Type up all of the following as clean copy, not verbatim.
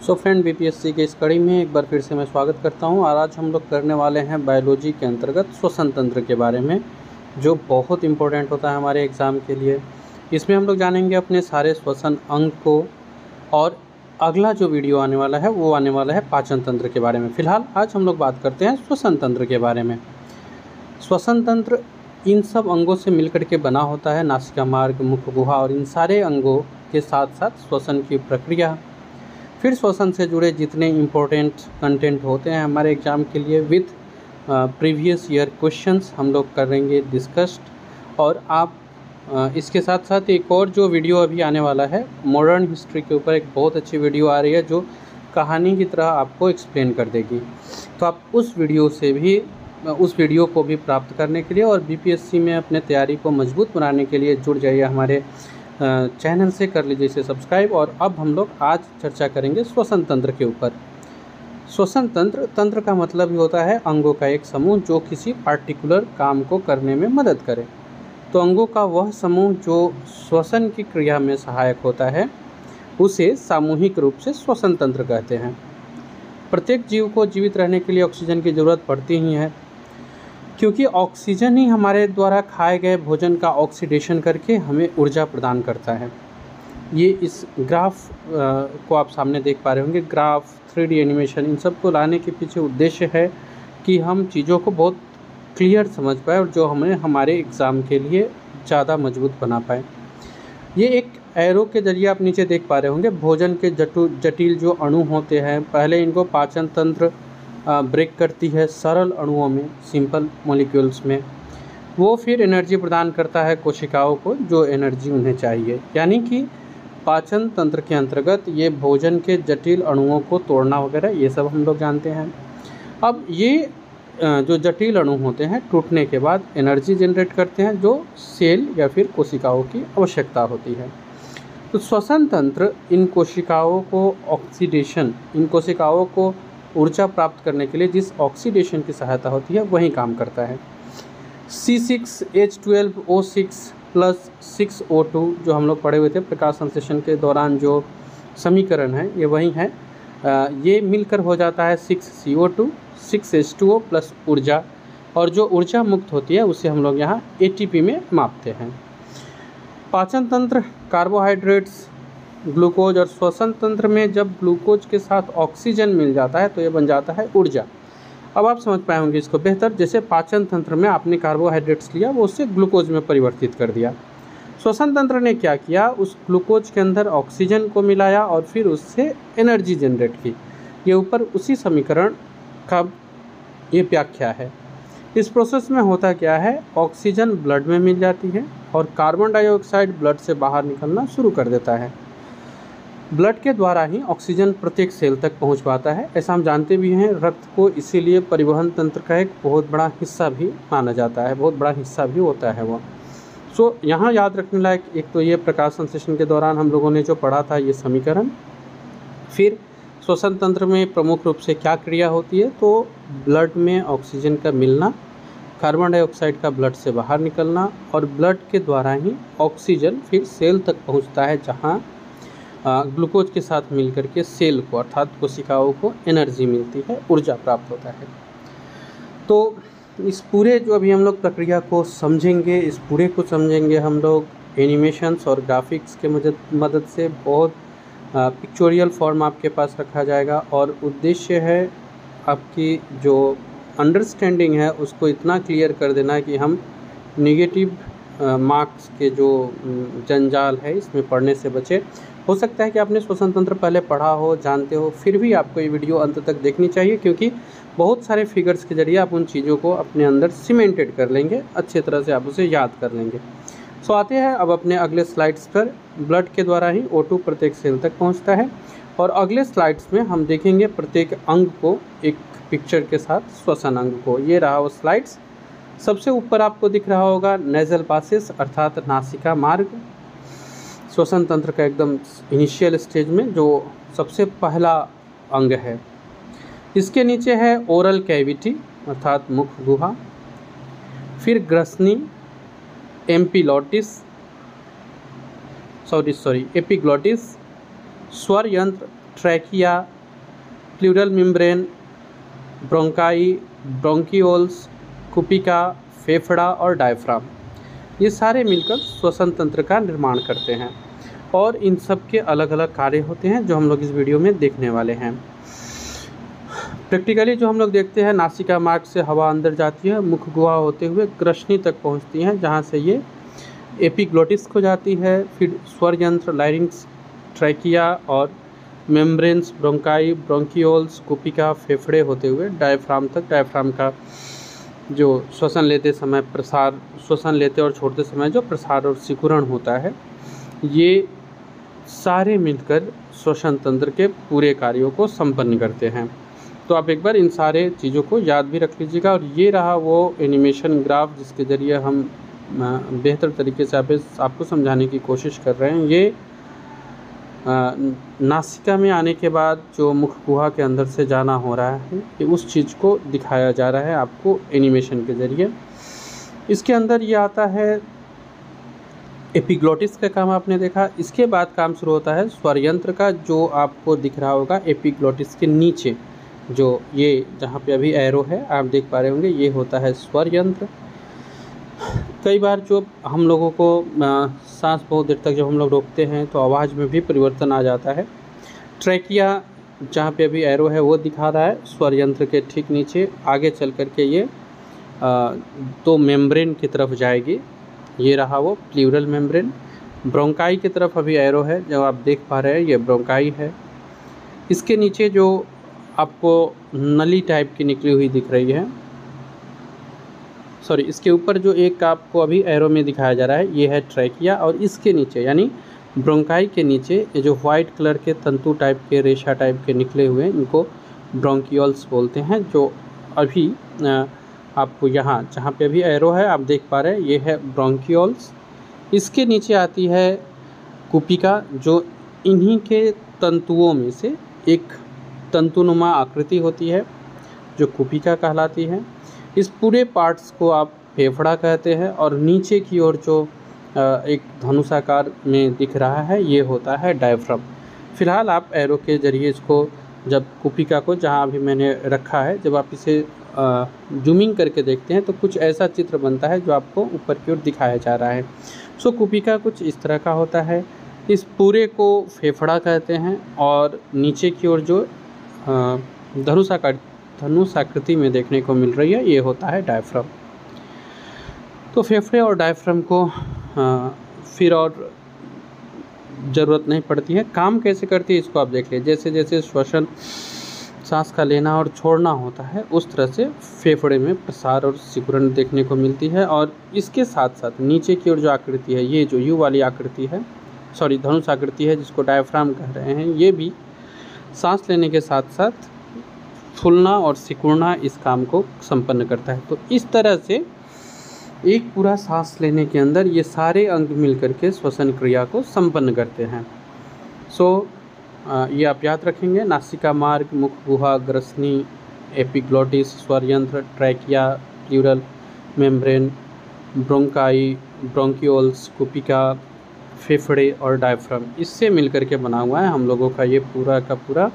So friend, BPSC के इस कड़ी में एक बार फिर से मैं स्वागत करता हूं। और आज हम लोग करने वाले हैं बायोलॉजी के अंतर्गत श्वसन तंत्र के बारे में, जो बहुत इंपॉर्टेंट होता है हमारे एग्ज़ाम के लिए। इसमें हम लोग जानेंगे अपने सारे श्वसन अंग को, और अगला जो वीडियो आने वाला है वो आने वाला है पाचन तंत्र के बारे में। फिलहाल आज हम लोग बात करते हैं श्वसन तंत्र के बारे में। श्वसन तंत्र इन सब अंगों से मिलकर के बना होता है, नासिका मार्ग, मुख गुहा, और इन सारे अंगों के साथ साथ श्वसन की प्रक्रिया, फिर श्वसन से जुड़े जितने इम्पोर्टेंट कंटेंट होते हैं हमारे एग्ज़ाम के लिए, विथ प्रीवियस ईयर क्वेश्चंस हम लोग करेंगे डिस्कस्ड। और आप इसके साथ साथ एक और जो वीडियो अभी आने वाला है मॉडर्न हिस्ट्री के ऊपर, एक बहुत अच्छी वीडियो आ रही है जो कहानी की तरह आपको एक्सप्लेन कर देगी। तो आप उस वीडियो को भी प्राप्त करने के लिए और बीपीएससी में अपने तैयारी को मजबूत बनाने के लिए जुड़ जाइए हमारे चैनल से, कर लीजिए इसे सब्सक्राइब। और अब हम लोग आज चर्चा करेंगे श्वसन तंत्र के ऊपर। श्वसन तंत्र का मतलब ही होता है अंगों का एक समूह जो किसी पार्टिकुलर काम को करने में मदद करे। तो अंगों का वह समूह जो श्वसन की क्रिया में सहायक होता है उसे सामूहिक रूप से श्वसन तंत्र कहते हैं। प्रत्येक जीव को जीवित रहने के लिए ऑक्सीजन की ज़रूरत पड़ती ही है, क्योंकि ऑक्सीजन ही हमारे द्वारा खाए गए भोजन का ऑक्सीडेशन करके हमें ऊर्जा प्रदान करता है। ये इस ग्राफ को आप सामने देख पा रहे होंगे। ग्राफ, 3D एनिमेशन, इन सब को लाने के पीछे उद्देश्य है कि हम चीज़ों को बहुत क्लियर समझ पाए और जो हमें हमारे एग्ज़ाम के लिए ज़्यादा मजबूत बना पाए। ये एक एरो के जरिए आप नीचे देख पा रहे होंगे। भोजन के जटिल जो अणु होते हैं, पहले इनको पाचन तंत्र ब्रेक करती है सरल अणुओं में, सिंपल मॉलिक्यूल्स में। वो फिर एनर्जी प्रदान करता है कोशिकाओं को, जो एनर्जी उन्हें चाहिए। यानी कि पाचन तंत्र के अंतर्गत ये भोजन के जटिल अणुओं को तोड़ना वगैरह ये सब हम लोग जानते हैं। अब ये जो जटिल अणु होते हैं टूटने के बाद एनर्जी जनरेट करते हैं, जो सेल या फिर कोशिकाओं की आवश्यकता होती है। तो श्वसन तंत्र इन कोशिकाओं को ऊर्जा प्राप्त करने के लिए जिस ऑक्सीडेशन की सहायता होती है वही काम करता है। C6H12O6 + 6O2 जो हम लोग पढ़े हुए थे प्रकाश संश्लेषण के दौरान, जो समीकरण है ये वही है। ये मिलकर हो जाता है 6CO2 6H2O + ऊर्जा, और जो ऊर्जा मुक्त होती है उसे हम लोग यहाँ ATP में मापते हैं। पाचन तंत्र कार्बोहाइड्रेट्स, ग्लूकोज, और श्वसन तंत्र में जब ग्लूकोज के साथ ऑक्सीजन मिल जाता है तो ये बन जाता है ऊर्जा। अब आप समझ पाए होंगे इसको बेहतर। जैसे पाचन तंत्र में आपने कार्बोहाइड्रेट्स लिया, वो उससे ग्लूकोज में परिवर्तित कर दिया। श्वसन तंत्र ने क्या किया, उस ग्लूकोज के अंदर ऑक्सीजन को मिलाया और फिर उससे एनर्जी जनरेट की। ये ऊपर उसी समीकरण का ये व्याख्या है। इस प्रोसेस में होता क्या है, ऑक्सीजन ब्लड में मिल जाती है और कार्बन डाइऑक्साइड ब्लड से बाहर निकलना शुरू कर देता है। ब्लड के द्वारा ही ऑक्सीजन प्रत्येक सेल तक पहुंच पाता है, ऐसा हम जानते भी हैं। रक्त को इसीलिए परिवहन तंत्र का एक बहुत बड़ा हिस्सा भी माना जाता है, बहुत बड़ा हिस्सा भी होता है वो। सो यहाँ याद रखने लायक एक तो ये प्रकाश संश्लेषण के दौरान हम लोगों ने जो पढ़ा था ये समीकरण। फिर श्वसन तंत्र में प्रमुख रूप से क्या क्रिया होती है, तो ब्लड में ऑक्सीजन का मिलना, कार्बन डाइऑक्साइड का ब्लड से बाहर निकलना, और ब्लड के द्वारा ही ऑक्सीजन फिर सेल तक पहुँचता है, जहाँ ग्लूकोज के साथ मिलकर के सेल को अर्थात कोशिकाओं को एनर्जी मिलती है, ऊर्जा प्राप्त होता है। तो इस पूरे जो अभी हम लोग प्रक्रिया को समझेंगे, इस पूरे को समझेंगे हम लोग एनिमेशंस और ग्राफिक्स के मदद से। बहुत पिक्चोरियल फॉर्म आपके पास रखा जाएगा, और उद्देश्य है आपकी जो अंडरस्टैंडिंग है उसको इतना क्लियर कर देना कि हम नेगेटिव मार्क्स के जो जंजाल है इसमें पढ़ने से बचे। हो सकता है कि आपने श्वसन तंत्र पहले पढ़ा हो, जानते हो, फिर भी आपको ये वीडियो अंत तक देखनी चाहिए, क्योंकि बहुत सारे फिगर्स के जरिए आप उन चीज़ों को अपने अंदर सीमेंटेड कर लेंगे, अच्छे तरह से आप उसे याद कर लेंगे। सो आते हैं अब अपने अगले स्लाइड्स पर। ब्लड के द्वारा ही O2 प्रत्येक सेल तक पहुंचता है, और अगले स्लाइड्स में हम देखेंगे प्रत्येक अंग को एक पिक्चर के साथ, श्वसन अंग को। ये रहा वो स्लाइड्स। सबसे ऊपर आपको दिख रहा होगा नेज़ल पासेस अर्थात नासिका मार्ग, श्वसन तंत्र का एकदम इनिशियल स्टेज में जो सबसे पहला अंग है। इसके नीचे है ओरल कैविटी अर्थात मुख गुहा, फिर ग्रसनी, एपिग्लॉटिस, स्वर यंत्र, trachea, pleural membrane, bronchi, bronchioles, कुपिका, फेफड़ा और डायफ्राम, ये सारे मिलकर श्वसन तंत्र का निर्माण करते हैं और इन सब के अलग अलग कार्य होते हैं जो हम लोग इस वीडियो में देखने वाले हैं। प्रैक्टिकली जो हम लोग देखते हैं, नासिका मार्ग से हवा अंदर जाती है, मुख गुहा होते हुए ग्रसनी तक पहुंचती है, जहां से ये एपिग्लोटिस को जाती है, फिर स्वर यंत्र, लाइरिंक्स, ट्रैकिया और मेम्ब्रेन्स, ब्रोंकाई, ब्रोंकियोल्स, कुपिका, फेफड़े होते हुए डायफ्राम तक। डायफ्राम का जो श्वसन लेते समय प्रसार, श्वसन लेते और छोड़ते समय जो प्रसार और सिकुड़न होता है, ये सारे मिलकर श्वसन तंत्र के पूरे कार्यों को संपन्न करते हैं। तो आप एक बार इन सारे चीज़ों को याद भी रख लीजिएगा। और ये रहा वो एनिमेशन ग्राफ जिसके ज़रिए हम बेहतर तरीके से आपको समझाने की कोशिश कर रहे हैं। ये नासिका में आने के बाद जो मुख गुहा के अंदर से जाना हो रहा है, ये उस चीज़ को दिखाया जा रहा है आपको एनिमेशन के ज़रिए। इसके अंदर ये आता है एपिग्लोटिस का काम आपने देखा। इसके बाद काम शुरू होता है स्वर यंत्र का, जो आपको दिख रहा होगा एपिग्लोटिस के नीचे, जो ये जहाँ पे अभी एरो है आप देख पा रहे होंगे, ये होता है स्वर यंत्र। कई बार जो हम लोगों को सांस बहुत देर तक जब हम लोग रोकते हैं तो आवाज़ में भी परिवर्तन आ जाता है। ट्रैकिया जहाँ पे अभी एरो है वो दिखा रहा है स्वर यंत्र के ठीक नीचे। आगे चल कर के ये तो मेम्ब्रेन की तरफ जाएगी, ये रहा वो प्लूरल मेम्ब्रेन। ब्रोंकाई की तरफ अभी एरो है, जो आप देख पा रहे हैं ये ब्रोंकाई है। इसके नीचे जो आपको नली टाइप की निकली हुई दिख रही है, सॉरी, इसके ऊपर जो एक आपको अभी एरो में दिखाया जा रहा है ये है ट्रैकिया, और इसके नीचे यानी ब्रोंकाई के नीचे ये जो वाइट कलर के तंतु टाइप के, रेशा टाइप के निकले हुए, इनको ब्रोंकियोल्स बोलते हैं। जो अभी आपको यहाँ जहाँ पे अभी एरो है आप देख पा रहे हैं ये है ब्रोंकियोल्स। इसके नीचे आती है कुपिका, जो इन्हीं के तंतुओं में से एक तंतुनुमा आकृति होती है जो कुपिका कहलाती है। इस पूरे पार्ट्स को आप फेफड़ा कहते हैं, और नीचे की ओर जो एक धनुषाकार में दिख रहा है ये होता है डायफ्राम। फिलहाल आप एरो के जरिए इसको, जब कुपिका को जहाँ अभी मैंने रखा है, जब आप इसे जूमिंग करके देखते हैं तो कुछ ऐसा चित्र बनता है जो आपको ऊपर की ओर दिखाया जा रहा है। सो कुपिका कुछ इस तरह का होता है। इस पूरे को फेफड़ा कहते हैं, और नीचे की ओर जो धनुष आकृति में देखने को मिल रही है ये होता है डायफ्राम। तो फेफड़े और डायफ्राम को फिर और ज़रूरत नहीं पड़ती है। काम कैसे करती है इसको आप देख लीजिए। जैसे जैसे श्वसन, सांस का लेना और छोड़ना होता है, उस तरह से फेफड़े में प्रसार और सिकुड़न देखने को मिलती है। और इसके साथ साथ नीचे की ओर जो आकृति है, ये जो यू वाली आकृति है, सॉरी धनुष आकृति है जिसको डायफ्राम कह रहे हैं, ये भी सांस लेने के साथ साथ फूलना और सिकुड़ना इस काम को संपन्न करता है। तो इस तरह से एक पूरा सांस लेने के अंदर ये सारे अंग मिलकर के श्वसन क्रिया को संपन्न करते हैं। ये आप याद रखेंगे। नासिका मार्ग, मुख गुहा, ग्रसनी, एपिग्लोटिस, स्वर यंत्र, trachea, pleural membrane, bronchi, bronchioles, कुपिका, फेफड़े और डायफ्राम, इससे मिलकर के बना हुआ है हम लोगों का ये पूरा का पूरा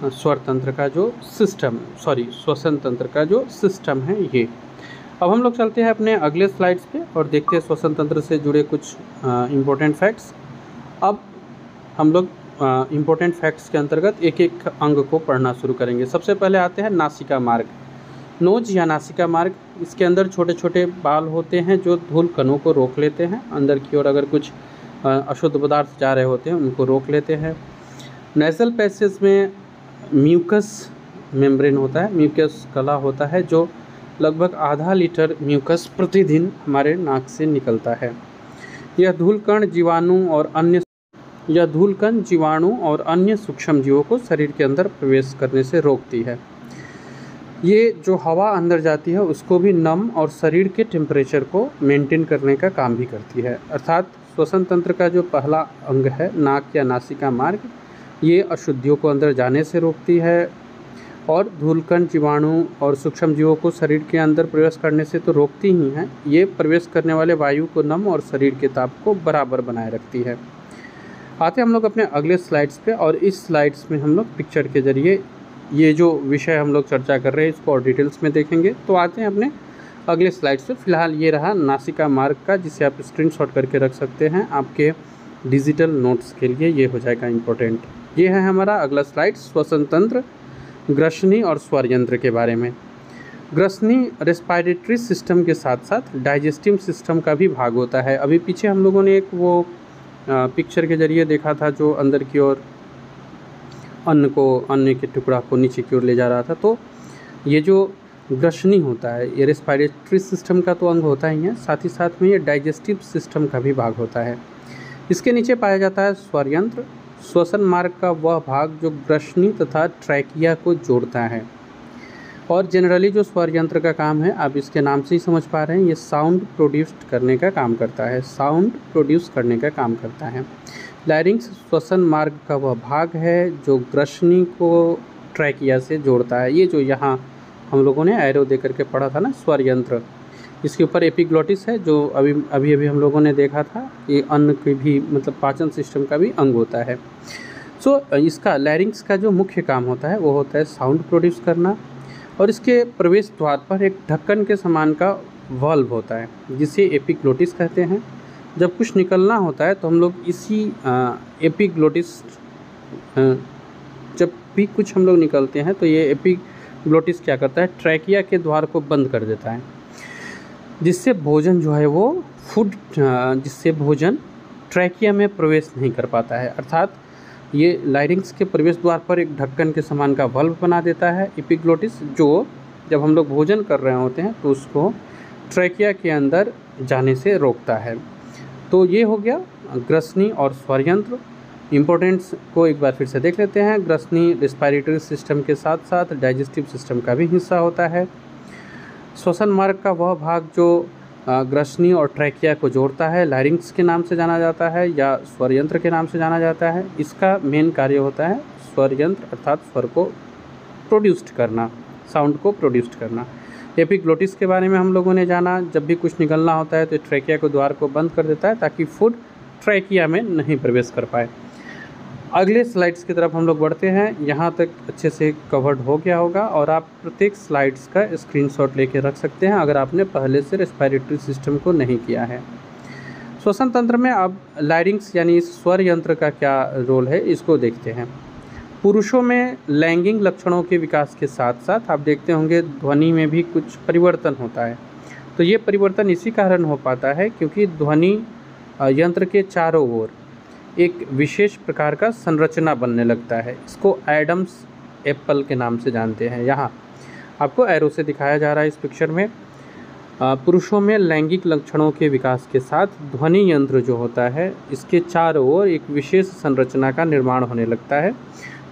स्वर तंत्र का जो सिस्टम, श्वसन तंत्र का जो सिस्टम है ये। अब हम लोग चलते हैं अपने अगले स्लाइड्स पे और देखते हैं श्वसन तंत्र से जुड़े कुछ इम्पोर्टेंट फैक्ट्स। अब हम लोग इम्पोर्टेंट फैक्ट्स के अंतर्गत एक एक अंग को पढ़ना शुरू करेंगे। सबसे पहले आते हैं नासिका मार्ग। नोज या नासिका मार्ग, इसके अंदर छोटे छोटे बाल होते हैं जो धूल कणों को रोक लेते हैं। अंदर की ओर अगर कुछ अशुद्ध पदार्थ जा रहे होते हैं उनको रोक लेते हैं। नेज़ल पैसेज में म्यूकस मेम्ब्रेन होता है, म्यूकस कला होता है, जो लगभग आधा लीटर म्यूकस प्रतिदिन हमारे नाक से निकलता है। यह धूलकण जीवाणु और अन्य सूक्ष्म जीवों को शरीर के अंदर प्रवेश करने से रोकती है। ये जो हवा अंदर जाती है उसको भी नम और शरीर के टेम्परेचर को मेंटेन करने का काम भी करती है। अर्थात श्वसन तंत्र का जो पहला अंग है नाक या नासिका मार्ग, ये अशुद्धियों को अंदर जाने से रोकती है, और धूलकण जीवाणु और सूक्ष्म जीवों को शरीर के अंदर प्रवेश करने से तो रोकती ही है, ये प्रवेश करने वाले वायु को नम और शरीर के ताप को बराबर बनाए रखती है। आते हम लोग अपने अगले स्लाइड्स पे, और इस स्लाइड्स में हम लोग पिक्चर के ज़रिए ये जो विषय हम लोग चर्चा कर रहे हैं इसको और डिटेल्स में देखेंगे। तो आते हैं अपने अगले स्लाइड से। फिलहाल ये रहा नासिका मार्ग का, जिसे आप स्क्रीनशॉट करके रख सकते हैं आपके डिजिटल नोट्स के लिए, ये हो जाएगा इम्पोर्टेंट। ये है हमारा अगला स्लाइड, श्वसन तंत्र, ग्रसनी और स्वर यंत्र के बारे में। ग्रसनी रेस्पिरेटरी सिस्टम के साथ साथ डाइजेस्टिव सिस्टम का भी भाग होता है। अभी पीछे हम लोगों ने एक वो पिक्चर के जरिए देखा था जो अंदर की ओर अन्न के टुकड़ा को नीचे की ओर ले जा रहा था। तो ये जो ग्रसनी होता है ये रेस्पिरेटरी सिस्टम का तो अंग होता ही है, साथ ही साथ में ये डाइजेस्टिव सिस्टम का भी भाग होता है। इसके नीचे पाया जाता है स्वर यंत्र, श्वसन मार्ग का वह भाग जो ग्रसनी तथा ट्रैकिया को जोड़ता है। और जनरली जो स्वर यंत्र का काम है, आप इसके नाम से ही समझ पा रहे हैं, ये साउंड प्रोड्यूस करने का काम करता है, साउंड प्रोड्यूस करने का काम करता है। लैरिंक्स श्वसन मार्ग का वह भाग है जो ग्रसनी को ट्रैकिया से जोड़ता है। ये जो यहाँ हम लोगों ने एरो दे करके पढ़ा था ना, स्वर यंत्र, इसके ऊपर एपिग्लोटिस है जो अभी हम लोगों ने देखा था। ये अन्न के भी मतलब पाचन सिस्टम का भी अंग होता है। सो इसका लैरिंक्स का जो मुख्य काम होता है वो होता है साउंड प्रोड्यूस करना, और इसके प्रवेश द्वार पर एक ढक्कन के समान का वाल्व होता है जिसे एपिग्लोटिस कहते हैं। जब कुछ निकलना होता है तो हम लोग इसी एपिग्लोटिस, जब भी कुछ हम लोग निकलते हैं तो ये एपिग्लोटिस क्या करता है, ट्रैकिया के द्वार को बंद कर देता है, जिससे भोजन जो है वो जिससे भोजन ट्रैकिया में प्रवेश नहीं कर पाता है। अर्थात ये लाइरिंक्स के प्रवेश द्वार पर एक ढक्कन के समान का वाल्व बना देता है एपिग्लोटिस, जो जब हम लोग भोजन कर रहे होते हैं तो उसको ट्रैकिया के अंदर जाने से रोकता है। तो ये हो गया ग्रसनी और स्वर यंत्र। इम्पोर्टेंट्स को एक बार फिर से देख लेते हैं। ग्रसनी रेस्पिरेटरी सिस्टम के साथ साथ डाइजेस्टिव सिस्टम का भी हिस्सा होता है। श्वसन मार्ग का वह भाग जो ग्रसनी और ट्रैकिया को जोड़ता है, लैरिंक्स के नाम से जाना जाता है या स्वर यंत्र के नाम से जाना जाता है। इसका मेन कार्य होता है स्वर यंत्र अर्थात स्वर को प्रोड्यूस्ड करना, साउंड को प्रोड्यूस्ड करना। एपिग्लोटिस के बारे में हम लोगों ने जाना, जब भी कुछ निकलना होता है तो ट्रैकिया को द्वार को बंद कर देता है ताकि फूड ट्रैकिया में नहीं प्रवेश कर पाए। अगले स्लाइड्स की तरफ हम लोग बढ़ते हैं। यहाँ तक अच्छे से कवर्ड हो गया होगा और आप प्रत्येक स्लाइड्स का स्क्रीनशॉट लेके रख सकते हैं अगर आपने पहले से रेस्पिरेटरी सिस्टम को नहीं किया है। श्वसन तंत्र में अब लैरिंक्स यानी स्वर यंत्र का क्या रोल है इसको देखते हैं। पुरुषों में लैंगिक लक्षणों के विकास के साथ साथ आप देखते होंगे ध्वनि में भी कुछ परिवर्तन होता है। तो ये परिवर्तन इसी कारण हो पाता है क्योंकि ध्वनि यंत्र के चारों ओर एक विशेष प्रकार का संरचना बनने लगता है। इसको एडम्स एप्पल के नाम से जानते हैं। यहाँ आपको एरो से दिखाया जा रहा है इस पिक्चर में। पुरुषों में लैंगिक लक्षणों के विकास के साथ ध्वनि यंत्र जो होता है इसके चारों ओर एक विशेष संरचना का निर्माण होने लगता है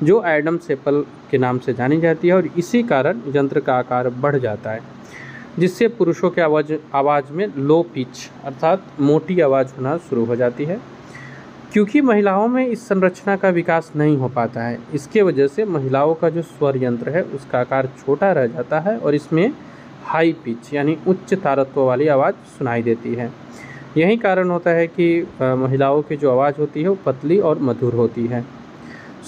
जो एडम्स एप्पल के नाम से जानी जाती है, और इसी कारण यंत्र का आकार बढ़ जाता है जिससे पुरुषों के आवाज़ में लो पिच अर्थात मोटी आवाज़ होना शुरू हो जाती है। क्योंकि महिलाओं में इस संरचना का विकास नहीं हो पाता है, इसके वजह से महिलाओं का जो स्वर यंत्र है उसका आकार छोटा रह जाता है और इसमें हाई पिच यानी उच्च तारत्व वाली आवाज़ सुनाई देती है। यही कारण होता है कि महिलाओं की जो आवाज़ होती है वो पतली और मधुर होती है।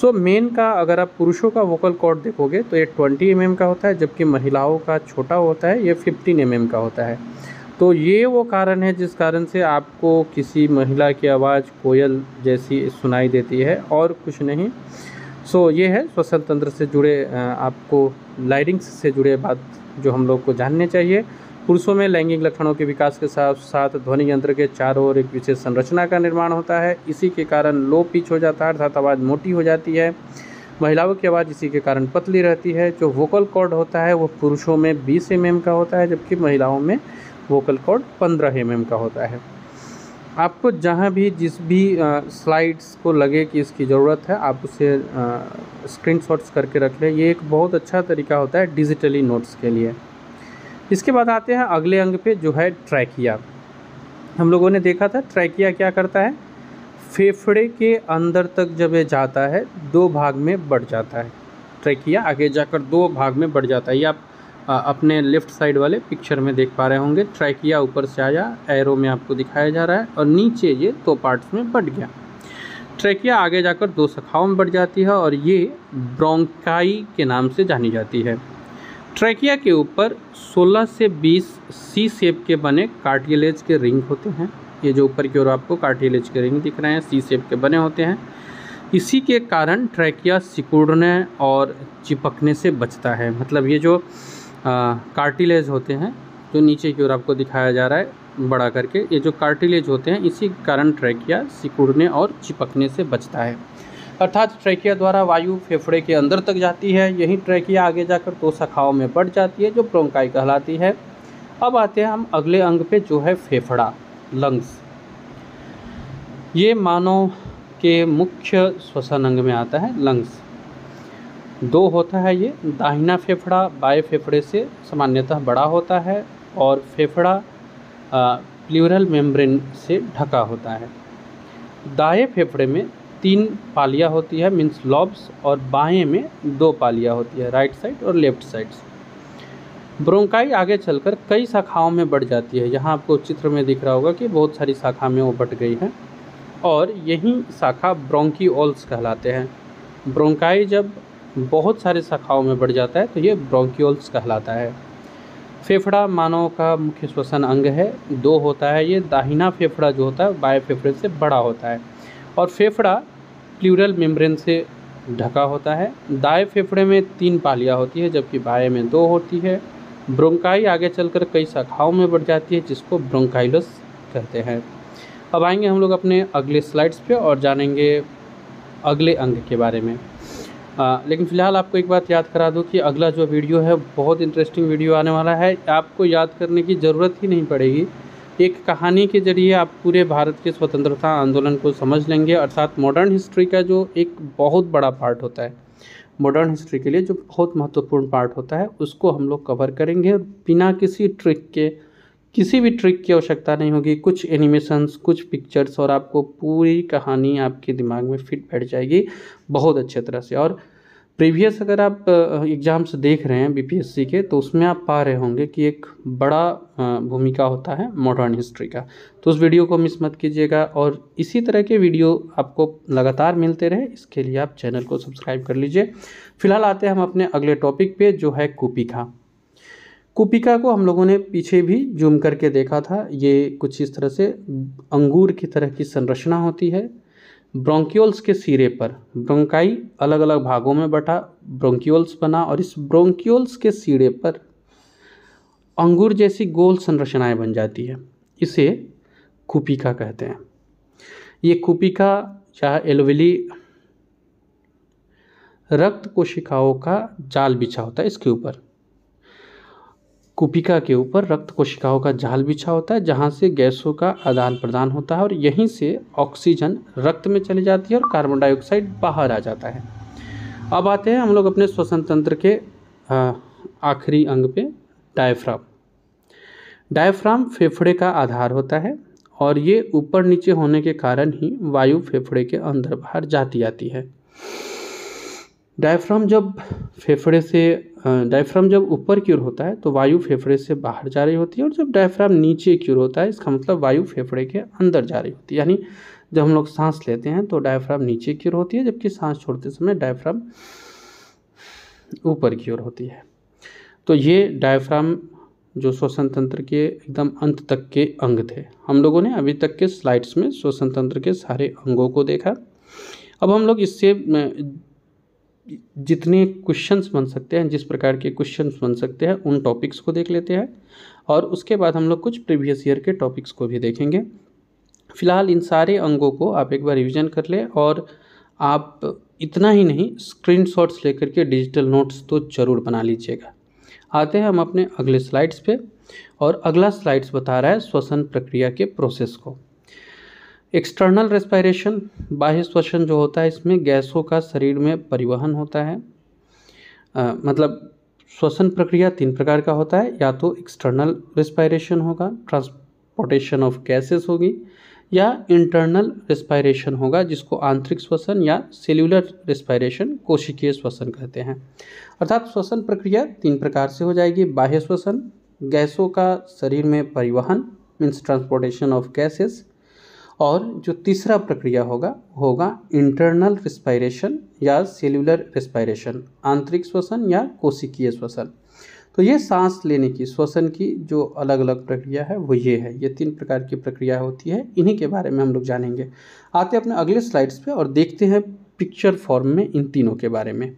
सो मेन का अगर आप पुरुषों का वोकल कॉर्ड देखोगे तो ये 20 mm का होता है, जबकि महिलाओं का छोटा होता है, ये 15 mm का होता है। तो ये वो कारण है जिस कारण से आपको किसी महिला की आवाज़ कोयल जैसी सुनाई देती है और कुछ नहीं। सो ये है श्वसन तंत्र से जुड़े आपको लाइरिंक्स से जुड़े बात जो हम लोग को जानने चाहिए। पुरुषों में लैंगिक लक्षणों के विकास के साथ साथ ध्वनि यंत्र के चारों ओर एक विशेष संरचना का निर्माण होता है। इसी के कारण लो पिच हो जाता है अर्थात आवाज़ मोटी हो जाती है। महिलाओं की आवाज़ इसी के कारण पतली रहती है। जो वोकल कॉर्ड होता है वो पुरुषों में 20 mm का होता है, जबकि महिलाओं में वोकल कॉर्ड 15 mm का होता है। आपको जहाँ भी जिस भी स्लाइड्स को लगे कि इसकी ज़रूरत है आप उसे स्क्रीनशॉट्स करके रख लें। ये एक बहुत अच्छा तरीका होता है डिजिटली नोट्स के लिए। इसके बाद आते हैं अगले अंग पे जो है ट्रैकिया। हम लोगों ने देखा था ट्रैकिया क्या करता है, फेफड़े के अंदर तक जब ये जाता है 2 भाग में बढ़ जाता है। ट्रैकिया आगे जाकर 2 भाग में बढ़ जाता है। ये आप अपने लेफ़्ट साइड वाले पिक्चर में देख पा रहे होंगे। ट्रैकिया ऊपर से आया, एरो में आपको दिखाया जा रहा है, और नीचे ये 2 पार्ट्स में बढ़ गया। ट्रैकिया आगे जाकर 2 शाखाओं में बढ़ जाती है और ये ब्रोंकाई के नाम से जानी जाती है। ट्रैकिया के ऊपर 16 से 20 सी शेप के बने कार्टिलेज के रिंग होते हैं। ये जो ऊपर की ओर आपको कार्टिलेज के रिंग दिख रहे हैं सी शेप के बने होते हैं। इसी के कारण ट्रैकिया सिकुड़ने और चिपकने से बचता है। मतलब ये जो कार्टिलेज होते हैं जो नीचे की ओर आपको दिखाया जा रहा है बड़ा करके, ये जो कार्टिलेज होते हैं इसी के कारण ट्रैकिया सिकुड़ने और चिपकने से बचता है। अर्थात ट्रैकिया द्वारा वायु फेफड़े के अंदर तक जाती है। यही ट्रैकिया आगे जाकर 2 शाखाओं में बढ़ जाती है जो ब्रोंकाई कहलाती है। अब आते हैं हम अगले अंग पे जो है फेफड़ा, लंग्स। ये मानव के मुख्य श्वसन अंग में आता है लंग्स। 2 होता है ये, दाहिना फेफड़ा बाएं फेफड़े से सामान्यतः बड़ा होता है और फेफड़ा प्लूरल मेम्ब्रेन से ढका होता है। दाएं फेफड़े में 3 पालियाँ होती है मीन्स लॉब्स, और बाएं में 2 पालियाँ होती है राइट साइड और लेफ्ट साइड। ब्रोंकाई आगे चलकर कई शाखाओं में बढ़ जाती है। यहाँ आपको चित्र में दिख रहा होगा कि बहुत सारी शाखा में वो बट गई है और यही शाखा ब्रोंकियोल्स कहलाते हैं। ब्रोंकाई जब बहुत सारे शाखाओं में बढ़ जाता है तो ये ब्रोंकियोल्स कहलाता है। फेफड़ा मानव का मुख्य श्वसन अंग है। 2 होता है ये, दाहिना फेफड़ा जो होता है बाएं फेफड़े से बड़ा होता है और फेफड़ा प्लूरल मेम्ब्रेन से ढका होता है। दाएं फेफड़े में 3 पालियाँ होती है जबकि बाएं में 2 होती है। ब्रोंकाई आगे चलकर कई शाखाओं में बढ़ जाती है जिसको ब्रोंकाइलस कहते हैं। अब आएंगे हम लोग अपने अगले स्लाइड्स पे और जानेंगे अगले अंग के बारे में। लेकिन फ़िलहाल आपको एक बात याद करा दूं कि अगला जो वीडियो है बहुत इंटरेस्टिंग वीडियो आने वाला है। आपको याद करने की ज़रूरत ही नहीं पड़ेगी। एक कहानी के जरिए आप पूरे भारत के स्वतंत्रता आंदोलन को समझ लेंगे। अर्थात मॉडर्न हिस्ट्री का जो एक बहुत बड़ा पार्ट होता है, मॉडर्न हिस्ट्री के लिए जो बहुत महत्वपूर्ण पार्ट होता है उसको हम लोग कवर करेंगे और बिना किसी ट्रिक के, किसी भी ट्रिक की आवश्यकता नहीं होगी। कुछ एनिमेशंस, कुछ पिक्चर्स और आपको पूरी कहानी आपके दिमाग में फिट बैठ जाएगी बहुत अच्छे तरह से। और प्रीवियस अगर आप एग्ज़ाम्स देख रहे हैं बीपीएससी के तो उसमें आप पा रहे होंगे कि एक बड़ा भूमिका होता है मॉडर्न हिस्ट्री का। तो उस वीडियो को मिस मत कीजिएगा और इसी तरह के वीडियो आपको लगातार मिलते रहे इसके लिए आप चैनल को सब्सक्राइब कर लीजिए। फिलहाल आते हैं हम अपने अगले टॉपिक पे जो है कुपिका। कुपिका को हम लोगों ने पीछे भी जूम करके देखा था। ये कुछ इस तरह से अंगूर की तरह की संरचना होती है। ब्रोंकियोल्स के सिरे पर ब्रोंकाई अलग अलग भागों में बटा ब्रोंकियोल्स बना और इस ब्रोंकियोल्स के सिरे पर अंगूर जैसी गोल संरचनाएं बन जाती है। इसे कुपिका कहते हैं। ये कुपिका या एल्वेली रक्त कोशिकाओं का जाल बिछा होता है। इसके ऊपर कुपिका के ऊपर रक्त कोशिकाओं का जाल बिछा होता है जहाँ से गैसों का आदान प्रदान होता है और यहीं से ऑक्सीजन रक्त में चली जाती है और कार्बन डाइऑक्साइड बाहर आ जाता है। अब आते हैं हम लोग अपने श्वसन तंत्र के आखिरी अंग पे, डायफ्राम। डायफ्राम फेफड़े का आधार होता है और ये ऊपर नीचे होने के कारण ही वायु फेफड़े के अंदर बाहर जाती आती है। डायफ्राम जब ऊपर की ओर होता है तो वायु फेफड़े से बाहर जा रही होती है और जब डायफ्राम नीचे की ओर होता है इसका मतलब वायु फेफड़े के अंदर जा रही होती है। यानी जब हम लोग सांस लेते हैं तो डायफ्राम नीचे की ओर होती है जबकि सांस छोड़ते समय डायफ्राम ऊपर की ओर होती है। तो ये डायफ्राम जो श्वसन तंत्र के एकदम अंत तक के अंग थे। हम लोगों ने अभी तक के स्लाइड्स में श्वसन तंत्र के सारे अंगों को देखा। अब हम लोग इससे जितने क्वेश्चंस बन सकते हैं, जिस प्रकार के क्वेश्चंस बन सकते हैं उन टॉपिक्स को देख लेते हैं और उसके बाद हम लोग कुछ प्रीवियस ईयर के टॉपिक्स को भी देखेंगे। फिलहाल इन सारे अंगों को आप एक बार रिवीजन कर लें और आप इतना ही नहीं स्क्रीनशॉट्स लेकर के डिजिटल नोट्स तो ज़रूर बना लीजिएगा। आते हैं हम अपने अगले स्लाइड्स पे और अगला स्लाइड्स बता रहा है श्वसन प्रक्रिया के प्रोसेस को। एक्सटर्नल रेस्पिरेशन, बाह्य श्वसन जो होता है इसमें गैसों का शरीर में परिवहन होता है। मतलब श्वसन प्रक्रिया 3 प्रकार का होता है, या तो एक्सटर्नल रेस्पिरेशन होगा, ट्रांसपोर्टेशन ऑफ गैसेस होगी, या इंटरनल रेस्पिरेशन होगा जिसको आंतरिक श्वसन या सेल्यूलर रेस्पिरेशन, कोशिकीय श्वसन कहते हैं। अर्थात श्वसन प्रक्रिया 3 प्रकार से हो जाएगी। बाह्य श्वसन, गैसों का शरीर में परिवहन मीन्स ट्रांसपोर्टेशन ऑफ गैसेस, और जो तीसरा प्रक्रिया होगा इंटरनल रेस्पिरेशन या सेल्यूलर रेस्पिरेशन, आंतरिक श्वसन या कोशिकीय श्वसन। तो ये सांस लेने की, श्वसन की जो अलग अलग प्रक्रिया है वो ये है। ये 3 प्रकार की प्रक्रिया होती है, इन्हीं के बारे में हम लोग जानेंगे। आते हैं अपने अगले स्लाइड्स पे और देखते हैं पिक्चर फॉर्म में इन तीनों के बारे में।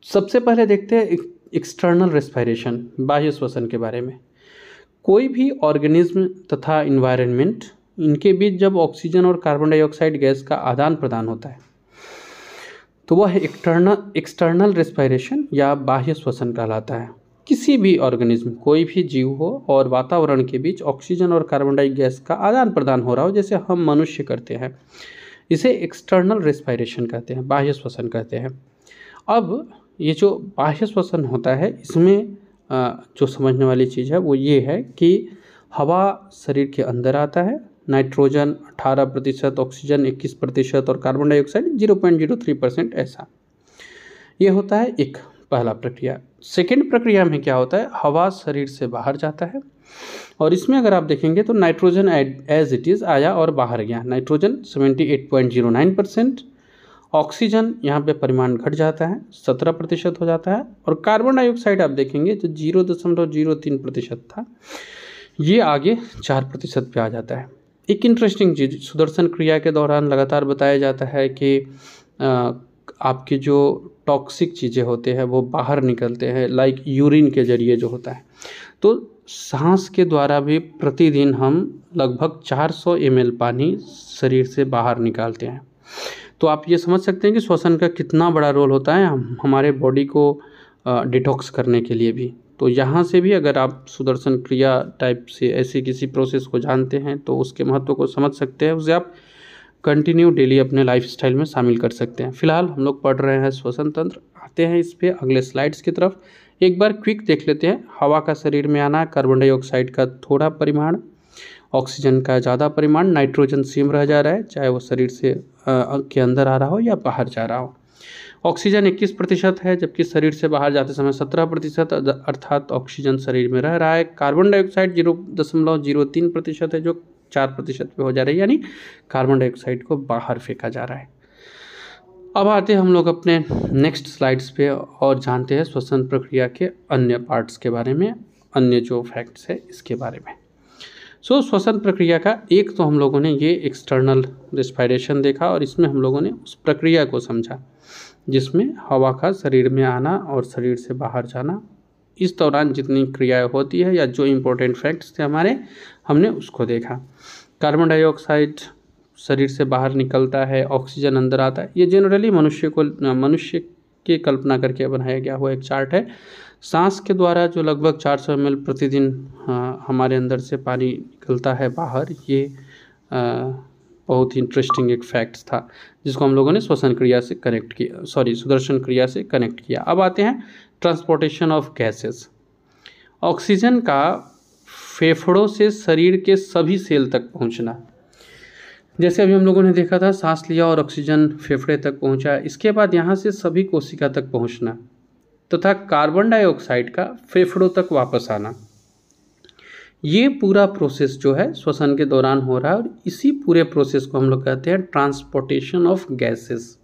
सबसे पहले देखते हैं एक्सटर्नल रेस्पिरेशन, बाह्य श्वसन के बारे में। कोई भी ऑर्गेनिज्म तथा इन्वायरमेंट, इनके बीच जब ऑक्सीजन और कार्बन डाइऑक्साइड गैस का आदान प्रदान होता है तो वह एक्सटर्नल रेस्पिरेशन या बाह्य श्वसन कहलाता है। किसी भी ऑर्गेनिज्म, कोई भी जीव हो और वातावरण के बीच ऑक्सीजन और कार्बन डाइऑक्साइड गैस का आदान प्रदान हो रहा हो, जैसे हम मनुष्य करते हैं, इसे एक्सटर्नल रेस्पिरेशन कहते हैं, बाह्य श्वसन कहते हैं। अब ये जो बाह्य श्वसन होता है, इसमें जो समझने वाली चीज़ है वो ये है कि हवा शरीर के अंदर आता है, नाइट्रोजन 18%, ऑक्सीजन 21% और कार्बन डाइऑक्साइड 0.03%, ऐसा ये होता है एक पहला प्रक्रिया। सेकेंड प्रक्रिया में क्या होता है, हवा शरीर से बाहर जाता है और इसमें अगर आप देखेंगे तो नाइट्रोजन एज इट इज़ आया और बाहर गया। नाइट्रोजन 78.09%, ऑक्सीजन यहाँ पे परिमाण घट जाता है, 17% हो जाता है, और कार्बन डाइऑक्साइड आप देखेंगे तो 0.03% था, ये आगे 4% पे आ जाता है। एक इंटरेस्टिंग चीज़, सुदर्शन क्रिया के दौरान लगातार बताया जाता है कि आपके जो टॉक्सिक चीज़ें होते हैं वो बाहर निकलते हैं, लाइक यूरिन के जरिए जो होता है। तो सांस के द्वारा भी प्रतिदिन हम लगभग 400 ml पानी शरीर से बाहर निकालते हैं। तो आप ये समझ सकते हैं कि श्वसन का कितना बड़ा रोल होता है हमारे बॉडी को डिटॉक्स करने के लिए भी। तो यहाँ से भी अगर आप सुदर्शन क्रिया टाइप से ऐसे किसी प्रोसेस को जानते हैं तो उसके महत्व को समझ सकते हैं, उसे आप कंटिन्यू डेली अपने लाइफस्टाइल में शामिल कर सकते हैं। फिलहाल हम लोग पढ़ रहे हैं श्वसन तंत्र। आते हैं इस पे अगले स्लाइड्स की तरफ। एक बार क्विक देख लेते हैं। हवा का शरीर में आना, कार्बन डाइऑक्साइड का थोड़ा परिमाण, ऑक्सीजन का ज़्यादा परिमाण, नाइट्रोजन सेम रह जा रहा है, चाहे वो शरीर से के अंदर आ रहा हो या बाहर जा रहा हो। ऑक्सीजन 21% है, जबकि शरीर से बाहर जाते समय 17%, अर्थात ऑक्सीजन शरीर में रह रहा है। कार्बन डाइऑक्साइड 0.03% है, जो 4% पे हो जा रही है, यानी कार्बन डाइऑक्साइड को बाहर फेंका जा रहा है। अब आते हैं हम लोग अपने नेक्स्ट स्लाइड्स पे और जानते हैं श्वसन प्रक्रिया के अन्य पार्ट्स के बारे में, अन्य जो फैक्ट्स है इसके बारे में। श्वसन प्रक्रिया का एक तो हम लोगों ने ये एक्सटर्नल रेस्पिरेशन देखा और इसमें हम लोगों ने उस प्रक्रिया को समझा जिसमें हवा का शरीर में आना और शरीर से बाहर जाना। इस दौरान जितनी क्रियाएं होती है या जो इम्पोर्टेंट फैक्ट्स थे हमारे, हमने उसको देखा। कार्बन डाइऑक्साइड शरीर से बाहर निकलता है, ऑक्सीजन अंदर आता है। ये जनरली मनुष्य की कल्पना करके बनाया गया हुआ एक चार्ट है। सांस के द्वारा जो लगभग 400 ml प्रतिदिन हमारे अंदर से पानी निकलता है बाहर, ये बहुत ही इंटरेस्टिंग एक फैक्ट्स था जिसको हम लोगों ने श्वसन क्रिया से कनेक्ट किया, सुदर्शन क्रिया से कनेक्ट किया। अब आते हैं ट्रांसपोर्टेशन ऑफ गैसेस। ऑक्सीजन का फेफड़ों से शरीर के सभी सेल तक पहुंचना। जैसे अभी हम लोगों ने देखा था, सांस लिया और ऑक्सीजन फेफड़े तक पहुंचा, इसके बाद यहाँ से सभी कोशिका तक पहुंचना तथा कार्बन डाइऑक्साइड का फेफड़ों तक वापस आना। ये पूरा प्रोसेस जो है श्वसन के दौरान हो रहा है और इसी पूरे प्रोसेस को हम लोग कहते हैं ट्रांसपोर्टेशन ऑफ गैसेस,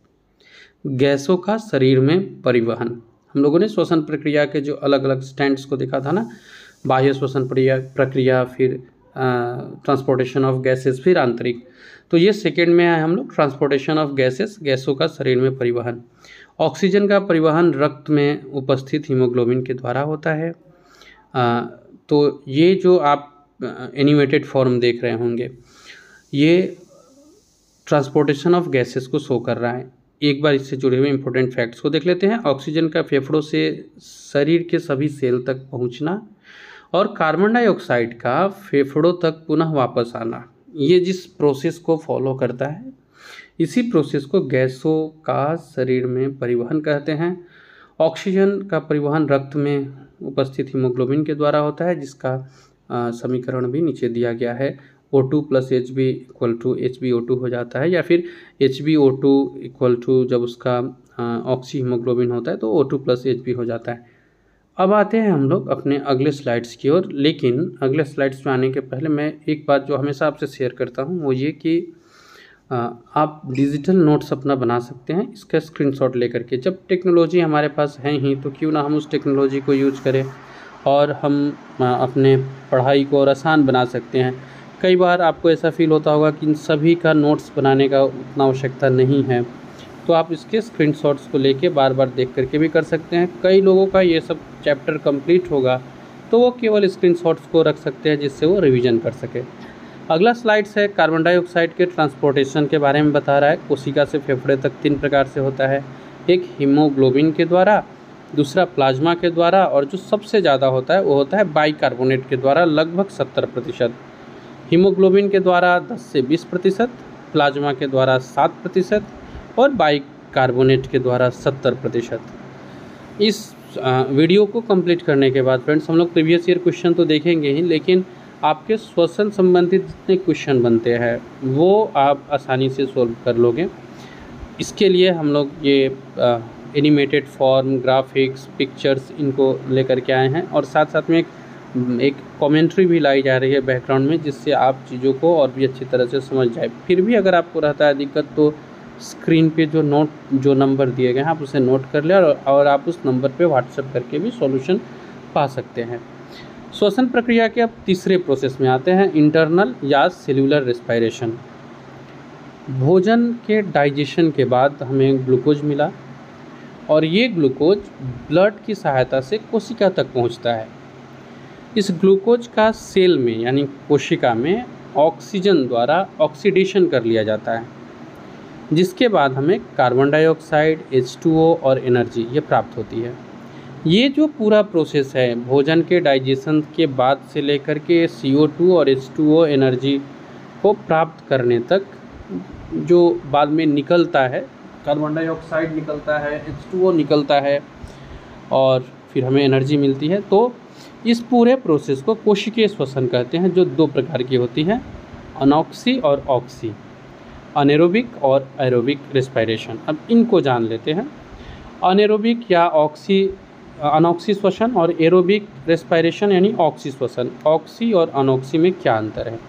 गैसों का शरीर में परिवहन। हम लोगों ने श्वसन प्रक्रिया के जो अलग अलग स्टैंड्स को देखा था ना, बाह्य श्वसन प्रक्रिया, फिर ट्रांसपोर्टेशन ऑफ गैसेस, फिर आंतरिक। तो ये सेकेंड में आए हम लोग ट्रांसपोर्टेशन ऑफ गैसेस, गैसों का शरीर में परिवहन। ऑक्सीजन का परिवहन रक्त में उपस्थित हीमोग्लोबिन के द्वारा होता है। तो ये जो आप एनिमेटेड फॉर्म देख रहे होंगे, ये ट्रांसपोर्टेशन ऑफ गैसेस को शो कर रहा है। एक बार इससे जुड़े हुए इंपॉर्टेंट फैक्ट्स को देख लेते हैं। ऑक्सीजन का फेफड़ों से शरीर के सभी सेल तक पहुंचना और कार्बन डाइऑक्साइड का फेफड़ों तक पुनः वापस आना, ये जिस प्रोसेस को फॉलो करता है, इसी प्रोसेस को गैसों का शरीर में परिवहन कहते हैं। ऑक्सीजन का परिवहन रक्त में उपस्थित हीमोग्लोबिन के द्वारा होता है, जिसका समीकरण भी नीचे दिया गया है। O2 + Hb = HbO2 हो जाता है, या फिर HbO2 जब उसका ऑक्सी हीमोग्लोबिन होता है तो O2 + Hb हो जाता है। अब आते हैं हम लोग अपने अगले स्लाइड्स की ओर, लेकिन अगले स्लाइड्स में आने के पहले मैं एक बात जो हमेशा आपसे शेयर करता हूँ वो ये कि आप डिजिटल नोट्स अपना बना सकते हैं इसका स्क्रीनशॉट लेकर के। जब टेक्नोलॉजी हमारे पास है ही तो क्यों ना हम उस टेक्नोलॉजी को यूज करें और हम अपने पढ़ाई को और आसान बना सकते हैं। कई बार आपको ऐसा फील होता होगा कि इन सभी का नोट्स बनाने का उतना आवश्यकता नहीं है, तो आप इसके स्क्रीनशॉट्स को लेके बार बार देख करके भी कर सकते हैं। कई लोगों का ये सब चैप्टर कंप्लीट होगा तो वो केवल स्क्रीनशॉट्स को रख सकते हैं जिससे वो रिवीजन कर सके। अगला स्लाइड्स है कार्बन डाइऑक्साइड के ट्रांसपोर्टेशन के बारे में बता रहा है। कोशिका से फेफड़े तक 3 प्रकार से होता है, एक हीमोग्लोबिन के द्वारा, दूसरा प्लाज्मा के द्वारा और जो सबसे ज़्यादा होता है वो होता है बाइकार्बोनेट के द्वारा लगभग 70%। हीमोग्लोबिन के द्वारा 10 से 20%, प्लाज्मा के द्वारा 7% और बाइकार्बोनेट के द्वारा 70%। इस वीडियो को कंप्लीट करने के बाद फ्रेंड्स हम लोग प्रीवियस ईयर क्वेश्चन तो देखेंगे ही, लेकिन आपके श्वसन संबंधित जितने क्वेश्चन बनते हैं वो आप आसानी से सॉल्व कर लोगे। इसके लिए हम लोग ये एनिमेटेड फॉर्म, ग्राफिक्स, पिक्चर्स इनको लेकर के आए हैं और साथ साथ में एक कमेंट्री भी लाई जा रही है बैकग्राउंड में, जिससे आप चीज़ों को और भी अच्छी तरह से समझ जाए। फिर भी अगर आपको रहता है दिक्कत तो स्क्रीन पे जो नंबर दिए गए हैं आप उसे नोट कर लें और आप उस नंबर पे व्हाट्सएप करके भी सॉल्यूशन पा सकते हैं। श्वसन प्रक्रिया के अब तीसरे प्रोसेस में आते हैं, इंटरनल या सेल्यूलर रेस्पिरेशन। भोजन के डाइजेशन के बाद हमें ग्लूकोज मिला और ये ग्लूकोज ब्लड की सहायता से कोशिका तक पहुंचता है। इस ग्लूकोज का सेल में यानी कोशिका में ऑक्सीजन द्वारा ऑक्सीडेशन कर लिया जाता है, जिसके बाद हमें कार्बन डाइऑक्साइड, H2O और एनर्जी ये प्राप्त होती है। ये जो पूरा प्रोसेस है भोजन के डाइजेशन के बाद से लेकर के CO2 और H2O एनर्जी को प्राप्त करने तक जो बाद में निकलता है, कार्बन डाइऑक्साइड निकलता है, H2O निकलता है और फिर हमें एनर्जी मिलती है। तो इस पूरे प्रोसेस को कोशिकीय श्वसन कहते हैं, जो 2 प्रकार की होती है, अनॉक्सी और ऑक्सी, अनेरोबिक और एरोबिक रेस्पिरेशन। अब इनको जान लेते हैं। अनेरोबिक या अनॉक्सी श्वसन और एरोबिक रेस्पिरेशन यानी ऑक्सी श्वसन। ऑक्सी और अनॉक्सी में क्या अंतर है?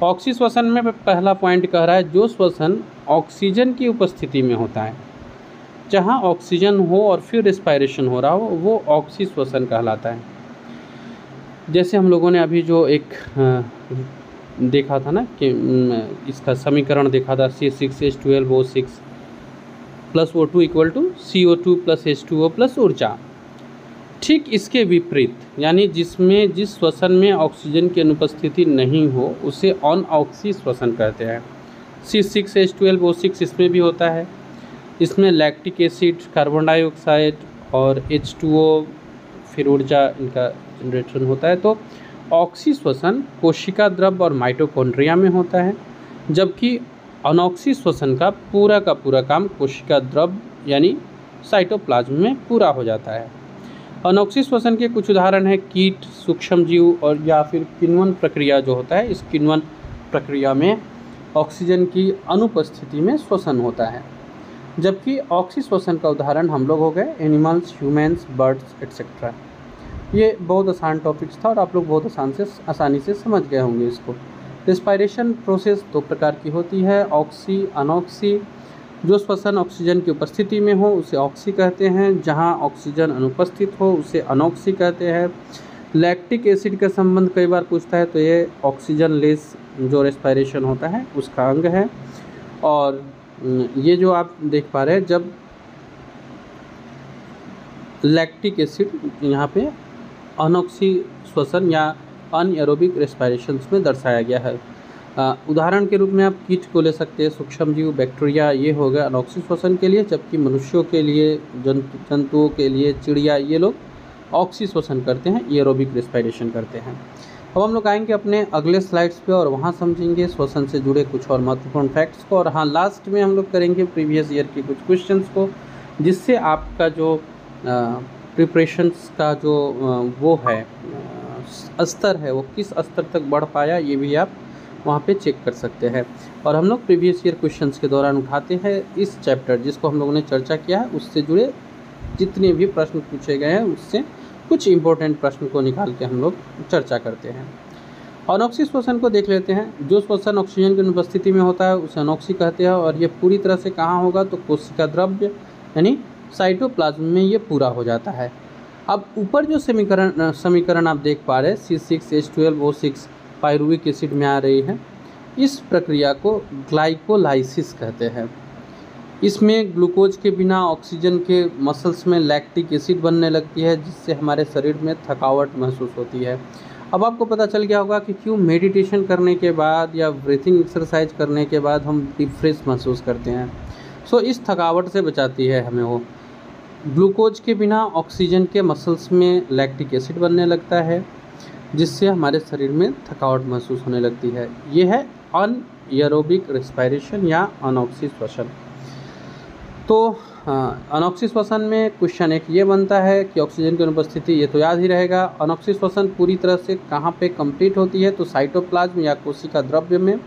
ऑक्सी श्वसन में पहला पॉइंट कह रहा है जो श्वसन ऑक्सीजन की उपस्थिति में होता है, जहां ऑक्सीजन हो और फिर रेस्पिरेशन हो रहा हो, वो ऑक्सी श्वसन कहलाता है। जैसे हम लोगों ने अभी जो एक देखा था ना कि इसका समीकरण देखा था, C6H12O6 plus O2 equal to CO2 plus H2O plus ऊर्जा। ठीक इसके विपरीत यानी जिस श्वसन में ऑक्सीजन की अनुपस्थिति नहीं हो उसे अनऑक्सी श्वसन कहते हैं। C6H12O6 इसमें भी होता है। इसमें लैक्टिक एसिड, कार्बन डाइऑक्साइड और H2O फिर ऊर्जा इनका जनरेशन होता है। तो ऑक्सी श्वसन कोशिका द्रव और माइटोकॉन्ड्रिया में होता है, जबकि अनॉक्सी श्वसन का पूरा काम कोशिका द्रव यानी साइटोप्लाज्म में पूरा हो जाता है। अनॉक्सी श्वसन के कुछ उदाहरण हैं कीट, सूक्ष्मजीव और या फिर किण्वन प्रक्रिया जो होता है। इस किण्वन प्रक्रिया में ऑक्सीजन की अनुपस्थिति में श्वसन होता है, जबकि ऑक्सी श्वसन का उदाहरण हम लोग हो गए एनिमल्स, ह्यूमन्स, बर्ड्स एट्सेट्रा। ये बहुत आसान टॉपिक्स था और आप लोग बहुत आसानी से समझ गए होंगे इसको। रेस्पिरेशन प्रोसेस 2 प्रकार की होती है, ऑक्सी, अनॉक्सी। जो श्वसन ऑक्सीजन की उपस्थिति में हो उसे ऑक्सी कहते हैं, जहां ऑक्सीजन अनुपस्थित हो उसे अनॉक्सी कहते हैं। लैक्टिक एसिड का संबंध कई बार पूछता है, तो ये ऑक्सीजन लेस जो रेस्पिरेशन होता है उसका अंग है। और ये जो आप देख पा रहे हैं, जब लैक्टिक एसिड यहाँ पे अनॉक्सी श्वसन या अनएरोबिक रेस्पिरेशंस में दर्शाया गया है। उदाहरण के रूप में आप कीट को ले सकते हैं, सूक्ष्मजीव, बैक्टीरिया, ये हो गया अनॉक्सी श्वसन के लिए, जबकि मनुष्यों के लिए, जंतुओं के लिए, चिड़िया, ये लोग ऑक्सी श्वसन करते हैं, एरोबिक रेस्पिरेशन करते हैं। अब हम लोग आएंगे अपने अगले स्लाइड्स पे और वहाँ समझेंगे श्वसन से जुड़े कुछ और महत्वपूर्ण फैक्ट्स को, और हाँ लास्ट में हम लोग करेंगे प्रीवियस ईयर के कुछ क्वेश्चंस को, जिससे आपका जो प्रिपरेशंस का जो वो है स्तर है वो किस स्तर तक बढ़ पाया ये भी आप वहाँ पे चेक कर सकते हैं। और हम लोग प्रीवियस ईयर क्वेश्चंस के दौरान उठाते हैं इस चैप्टर जिसको हम लोगों ने चर्चा किया है उससे जुड़े जितने भी प्रश्न पूछे गए हैं उससे कुछ इम्पोर्टेंट प्रश्न को निकाल के हम लोग चर्चा करते हैं। अनॉक्सी श्वसन को देख लेते हैं। जो श्वसन ऑक्सीजन की अनुपस्थिति में होता है उसे अनॉक्सी कहते हैं, और ये पूरी तरह से कहाँ होगा, तो कोशिका द्रव्य यानी साइटोप्लाज्म में ये पूरा हो जाता है। अब ऊपर जो समीकरण आप देख पा रहे हैं C6H12O6 पायरुविक एसिड में आ रही है, इस प्रक्रिया को ग्लाइकोलाइसिस कहते हैं। इसमें ग्लूकोज के बिना ऑक्सीजन के मसल्स में लैक्टिक एसिड बनने लगती है, जिससे हमारे शरीर में थकावट महसूस होती है। अब आपको पता चल गया होगा कि क्यों मेडिटेशन करने के बाद या ब्रीथिंग एक्सरसाइज करने के बाद हम रिफ्रेश महसूस करते हैं। सो इस थकावट से बचाती है हमें वो। ग्लूकोज के बिना ऑक्सीजन के मसल्स में लैक्टिक एसिड बनने लगता है, जिससे हमारे शरीर में थकावट महसूस होने लगती है। ये है अनएरोबिक रेस्पिरेशन या अनॉक्सी श्वसन। तो अनॉक्सी श्वसन में क्वेश्चन एक ये बनता है कि ऑक्सीजन की अनुपस्थिति, ये तो याद ही रहेगा। अनॉक्सी श्वसन पूरी तरह से कहाँ पे कंप्लीट होती है, तो साइटोप्लाज्म या कोशिका द्रव्य में।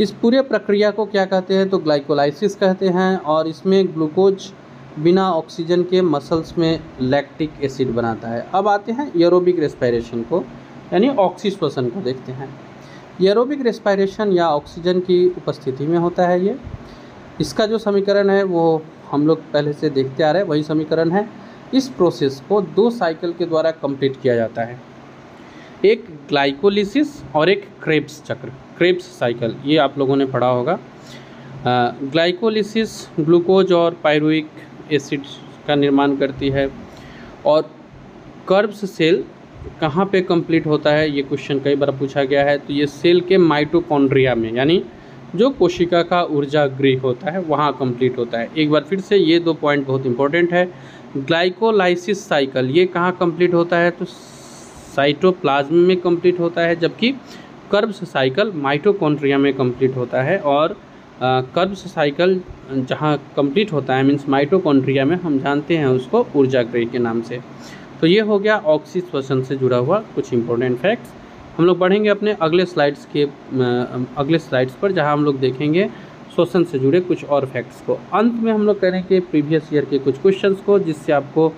इस पूरे प्रक्रिया को क्या कहते हैं, तो ग्लाइकोलाइसिस कहते हैं, और इसमें ग्लूकोज बिना ऑक्सीजन के मसल्स में लैक्टिक एसिड बनाता है। अब आते हैं एरोबिक रेस्पिरेशन को, यानी ऑक्सी श्वसन को देखते हैं। एरोबिक रेस्पिरेशन या ऑक्सीजन की उपस्थिति में होता है ये। इसका जो समीकरण है वो हम लोग पहले से देखते आ रहे हैं, वही समीकरण है। इस प्रोसेस को 2 साइकिल के द्वारा कंप्लीट किया जाता है, एक ग्लाइकोलिसिस और एक क्रेब्स चक्र, क्रेब्स साइकिल, ये आप लोगों ने पढ़ा होगा। ग्लाइकोलिसिस ग्लूकोज और पायरुविक एसिड का निर्माण करती है, और कर्ब्स सेल कहाँ पे कंप्लीट होता है, ये क्वेश्चन कई बार पूछा गया है। तो ये सेल के माइटोकॉन्ड्रिया में, यानी जो कोशिका का ऊर्जा गृह होता है वहाँ कंप्लीट होता है। एक बार फिर से ये 2 पॉइंट बहुत इंपॉर्टेंट है। ग्लाइकोलाइसिस साइकिल ये कहाँ कंप्लीट होता है, तो साइटोप्लाज्म में कंप्लीट होता है, जबकि कर्ब्स साइकिल माइटोकॉन्ड्रिया में कंप्लीट होता है। और कर्ब्स साइकिल जहाँ कंप्लीट होता है मीन्स माइटोकॉन्ड्रिया में, हम जानते हैं उसको ऊर्जा गृह के नाम से। तो ये हो गया ऑक्सी श्वसन से जुड़ा हुआ कुछ इंपॉर्टेंट फैक्ट्स। हम लोग बढ़ेंगे अपने अगले स्लाइड्स पर, जहां हम लोग देखेंगे श्वसन से जुड़े कुछ और फैक्ट्स को। अंत में हम लोग करेंगे प्रीवियस ईयर के कुछ क्वेश्चंस को, जिससे आपको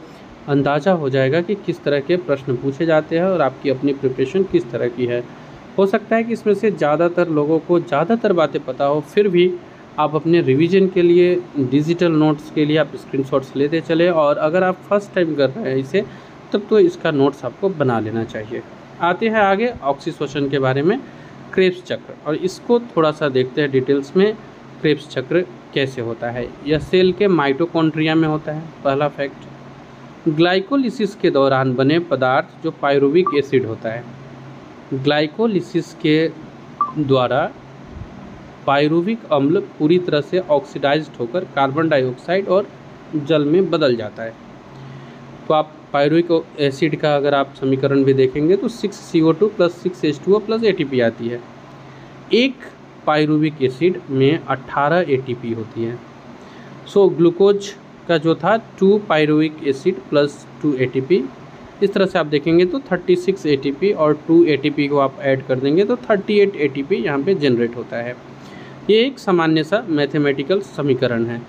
अंदाज़ा हो जाएगा कि किस तरह के प्रश्न पूछे जाते हैं और आपकी अपनी प्रिपरेशन किस तरह की है। हो सकता है कि इसमें से ज़्यादातर लोगों को ज़्यादातर बातें पता हो, फिर भी आप अपने रिवीजन के लिए, डिजिटल नोट्स के लिए आप स्क्रीनशॉट्स लेते चले, और अगर आप फर्स्ट टाइम कर रहे हैं इसे, तब तो इसका नोट्स आपको बना लेना चाहिए। आते हैं आगे ऑक्सी श्वसन के बारे में, क्रेब्स चक्र, और इसको थोड़ा सा देखते हैं डिटेल्स में। क्रेब्स चक्र कैसे होता है, यह सेल के माइटोकॉन्ड्रिया में होता है। पहला फैक्ट, ग्लाइकोलिसिस के दौरान बने पदार्थ जो पायरुविक एसिड होता है, ग्लाइकोलिसिस के द्वारा पायरुविक अम्ल पूरी तरह से ऑक्सीडाइज्ड होकर कार्बन डाइऑक्साइड और जल में बदल जाता है। तो आप पायरुविक एसिड का अगर आप समीकरण भी देखेंगे तो 6CO2 + 6H2O + ATP आती है। एक पायरुविक एसिड में 18 ATP होती है। सो ग्लूकोज का जो था 2 पायरुविक एसिड + 2 ATP, इस तरह से आप देखेंगे तो 36 ATP और 2 ATP को आप ऐड कर देंगे तो 38 ATP यहाँ पे जनरेट होता है। ये एक सामान्य सा मैथमेटिकल समीकरण है।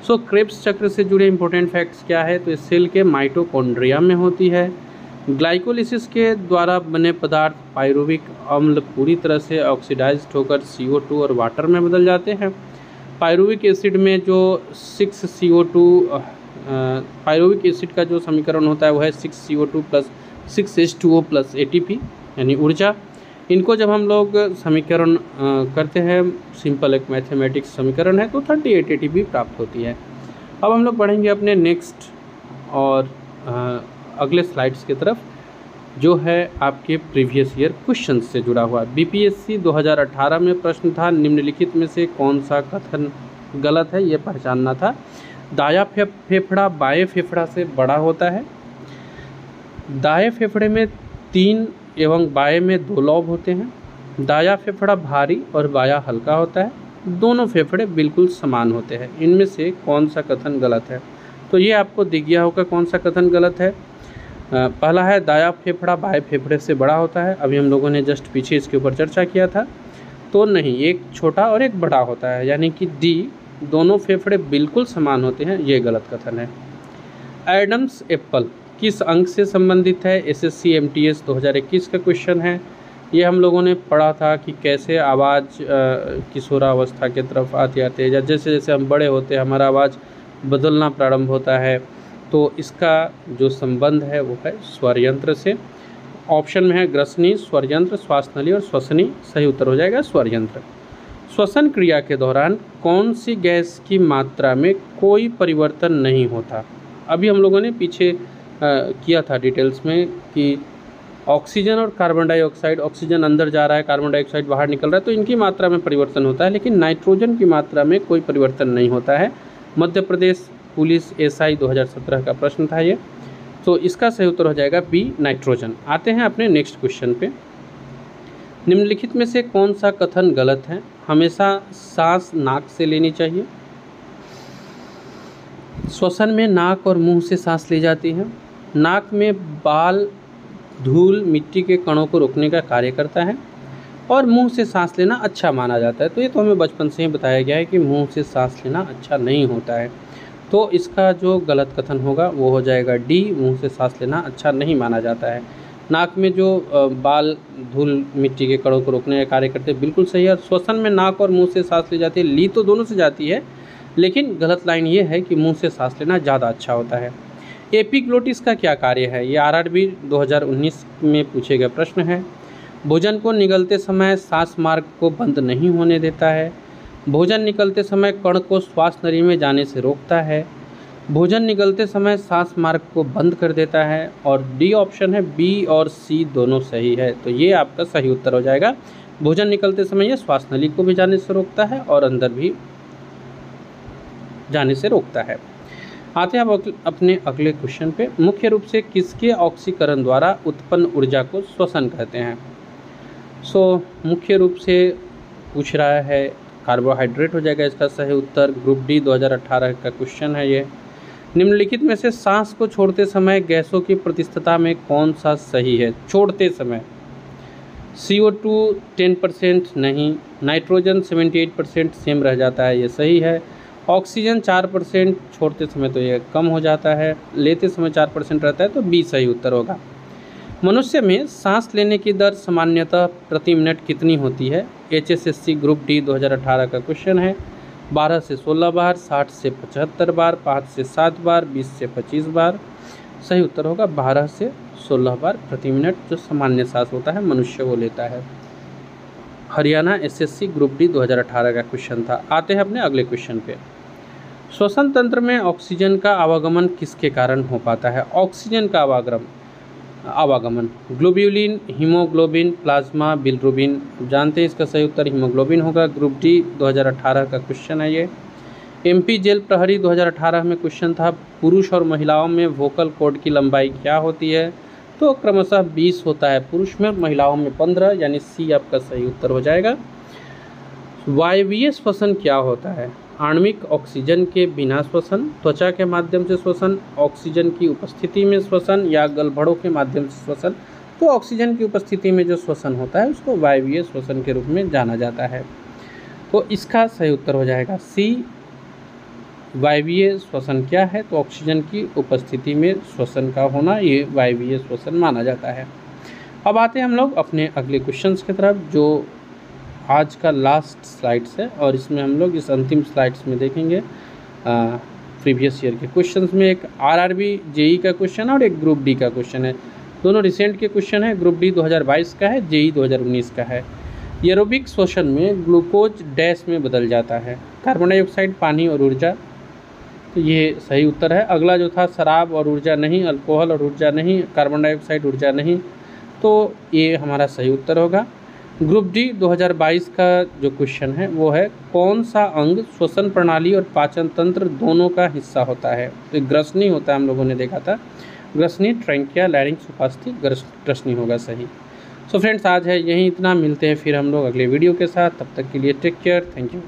सो क्रेब्स चक्र से जुड़े इंपॉर्टेंट फैक्ट्स क्या है, तो इस सेल के माइटोकॉन्ड्रिया में होती है। ग्लाइकोलिसिस के द्वारा बने पदार्थ पायरुविक अम्ल पूरी तरह से ऑक्सीडाइज्ड होकर CO2 और वाटर में बदल जाते हैं। पायरुविक एसिड में जो 6CO2 पायरुविक एसिड का जो समीकरण होता है वो है 6CO2 + 6H2O + ATP यानी ऊर्जा। इनको जब हम लोग समीकरण करते हैं, सिंपल एक मैथमेटिक्स समीकरण है, तो 38 ATP प्राप्त होती है। अब हम लोग बढ़ेंगे अपने नेक्स्ट और अगले स्लाइड्स की तरफ, जो है आपके प्रीवियस ईयर क्वेश्चन से जुड़ा हुआ। BPSC 2018 में प्रश्न था, निम्नलिखित में से कौन सा कथन गलत है, ये पहचानना था। दायां फेफड़ा बाएं फेफड़ा से बड़ा होता है। दाएं फेफड़े में 3 एवं बाएं में 2 लॉब होते हैं। दायां फेफड़ा भारी और बायां हल्का होता है। दोनों फेफड़े बिल्कुल समान होते हैं। इनमें से कौन सा कथन गलत है, तो ये आपको दिख गया होगा कौन सा कथन गलत है। पहला है दायां फेफड़ा बाएं फेफड़े से बड़ा होता है। अभी हम लोगों ने जस्ट पीछे इसके ऊपर चर्चा किया था। तो नहीं, एक छोटा और एक बड़ा होता है, यानी कि डी, दोनों फेफड़े बिल्कुल समान होते हैं, ये गलत कथन है। एडम्स एप्पल किस अंक से संबंधित है? एसएससी एमटीएस 2021 का क्वेश्चन है। ये हम लोगों ने पढ़ा था कि कैसे आवाज़ किशोरावस्था की तरफ आते आते या जैसे जैसे हम बड़े होते हैं हमारा आवाज़ बदलना प्रारंभ होता है, तो इसका जो संबंध है वो है स्वर यंत्र से। ऑप्शन में है ग्रसनी, स्वर यंत्र, श्वास नली और श्वसनी। सही उत्तर हो जाएगा स्वर यंत्र। श्वसन क्रिया के दौरान कौन सी गैस की मात्रा में कोई परिवर्तन नहीं होता? अभी हम लोगों ने पीछे किया था डिटेल्स में कि ऑक्सीजन और कार्बन डाइऑक्साइड, ऑक्सीजन अंदर जा रहा है, कार्बन डाइऑक्साइड बाहर निकल रहा है, तो इनकी मात्रा में परिवर्तन होता है, लेकिन नाइट्रोजन की मात्रा में कोई परिवर्तन नहीं होता है। मध्य प्रदेश पुलिस एसआई 2017 का प्रश्न था ये। तो इसका सही उत्तर हो जाएगा बी, नाइट्रोजन। आते हैं अपने नेक्स्ट क्वेश्चन पे। निम्नलिखित में से कौन सा कथन गलत है? हमेशा सांस नाक से लेनी चाहिए। श्वसन में नाक और मुंह से सांस ली जाती है। नाक में बाल, धूल, मिट्टी के कणों को रोकने का कार्य करता है और मुंह से सांस लेना अच्छा माना जाता है। तो ये तो हमें बचपन से ही बताया गया है कि मुंह से सांस लेना अच्छा नहीं होता है। तो इसका जो गलत कथन होगा वो हो जाएगा डी, मुंह से सांस लेना अच्छा नहीं माना जाता है। नाक में जो बाल, धूल, मिट्टी के कणों को रोकने का कार्य करते हैं, बिल्कुल सही है। श्वसन में नाक और मुंह से सांस ली जाती है, ली तो दोनों से जाती है, लेकिन गलत लाइन ये है कि मुंह से सांस लेना ज़्यादा अच्छा होता है। एपिग्लोटिस का क्या कार्य है? ये आरआरबी 2019 में पूछे गए प्रश्न है। भोजन को निगलते समय सांस मार्ग को बंद नहीं होने देता है। भोजन निकलते समय कण को श्वास नली में जाने से रोकता है। भोजन निगलते समय सांस मार्ग को बंद कर देता है। और डी ऑप्शन है, बी और सी दोनों सही है। तो ये आपका सही उत्तर हो जाएगा। भोजन निकलते समय ये श्वास नली को भी जाने से रोकता है और अंदर भी जाने से रोकता है। आते हैं अब अपने अगले क्वेश्चन पे। मुख्य रूप से किसके ऑक्सीकरण द्वारा उत्पन्न ऊर्जा को श्वसन कहते हैं? मुख्य रूप से पूछ रहा है, कार्बोहाइड्रेट हो जाएगा इसका सही उत्तर। ग्रुप डी 2018 का क्वेश्चन है ये। निम्नलिखित में से सांस को छोड़ते समय गैसों की प्रतिस्थता में कौन सा सही है? छोड़ते समय CO2 10% नहीं, नाइट्रोजन 78% सेम रह जाता है, ये सही है। ऑक्सीजन 4% छोड़ते समय तो ये कम हो जाता है, लेते समय 4% रहता है, तो बी सही उत्तर होगा। मनुष्य में सांस लेने की दर सामान्यतः प्रति मिनट कितनी होती है? HSSC ग्रुप डी 2018 का क्वेश्चन है। 12 से 16 बार, 60 से 75 बार, 5 से 7 बार, 20 से 25 बार। सही उत्तर होगा 12 से 16 बार प्रति मिनट जो सामान्य सांस होता है मनुष्य वो लेता है। हरियाणा SSC ग्रुप डी 2018 का क्वेश्चन था। आते हैं अपने अगले क्वेश्चन पे। श्वसन तंत्र में ऑक्सीजन का आवागमन किसके कारण हो पाता है? ऑक्सीजन का आवागमन ग्लोब्यूलिन, हीमोग्लोबिन, प्लाज्मा, बिलिरुबिन। जानते हैं इसका सही उत्तर हीमोग्लोबिन होगा। ग्रुप डी 2018 का क्वेश्चन है ये। MP जेल प्रहरी 2018 में क्वेश्चन था, पुरुष और महिलाओं में वोकल कॉर्ड की लंबाई क्या होती है? तो क्रमशः 20 होता है पुरुष में, महिलाओं में 15, यानी सी आपका सही उत्तर हो जाएगा। वायवीय श्वसन क्या होता है? आणविक ऑक्सीजन के बिना श्वसन, त्वचा के माध्यम से श्वसन, ऑक्सीजन की उपस्थिति में श्वसन या गलभड़ों के माध्यम से श्वसन। तो ऑक्सीजन की उपस्थिति में जो श्वसन होता है उसको वायवीय श्वसन के रूप में जाना जाता है। तो इसका सही उत्तर हो जाएगा सी। वायवीय श्वसन क्या है? तो ऑक्सीजन की उपस्थिति में श्वसन का होना, ये वायवीय श्वसन माना जाता है। अब आते हैं हम लोग अपने अगले क्वेश्चंस की तरफ, जो आज का लास्ट स्लाइड्स है, और इसमें हम लोग इस अंतिम स्लाइड्स में देखेंगे प्रीवियस ईयर के क्वेश्चंस में एक आरआरबी जेई का क्वेश्चन और एक ग्रुप डी का क्वेश्चन है। दोनों रिसेंट के क्वेश्चन है। ग्रुप डी 2022 का है, जेई 2019 का है। एरोबिक श्वसन में ग्लूकोज डैश में बदल जाता है? कार्बन डाइऑक्साइड, पानी और ऊर्जा। तो ये सही उत्तर है। अगला जो था शराब और ऊर्जा नहीं, अल्कोहल और ऊर्जा नहीं, कार्बन डाइऑक्साइड ऊर्जा नहीं, तो ये हमारा सही उत्तर होगा। ग्रुप डी 2022 का जो क्वेश्चन है वो है, कौन सा अंग श्वसन प्रणाली और पाचन तंत्र दोनों का हिस्सा होता है? तो ग्रसनी होता है, हम लोगों ने देखा था। ग्रसनी, ट्रैंकिया, लैरिंक्स, उपास्थि, ग्रसनी होगा सही। सो फ्रेंड्स, आज है यहीं इतना। मिलते हैं फिर हम लोग अगले वीडियो के साथ। तब तक के लिए टेक केयर, थैंक यू।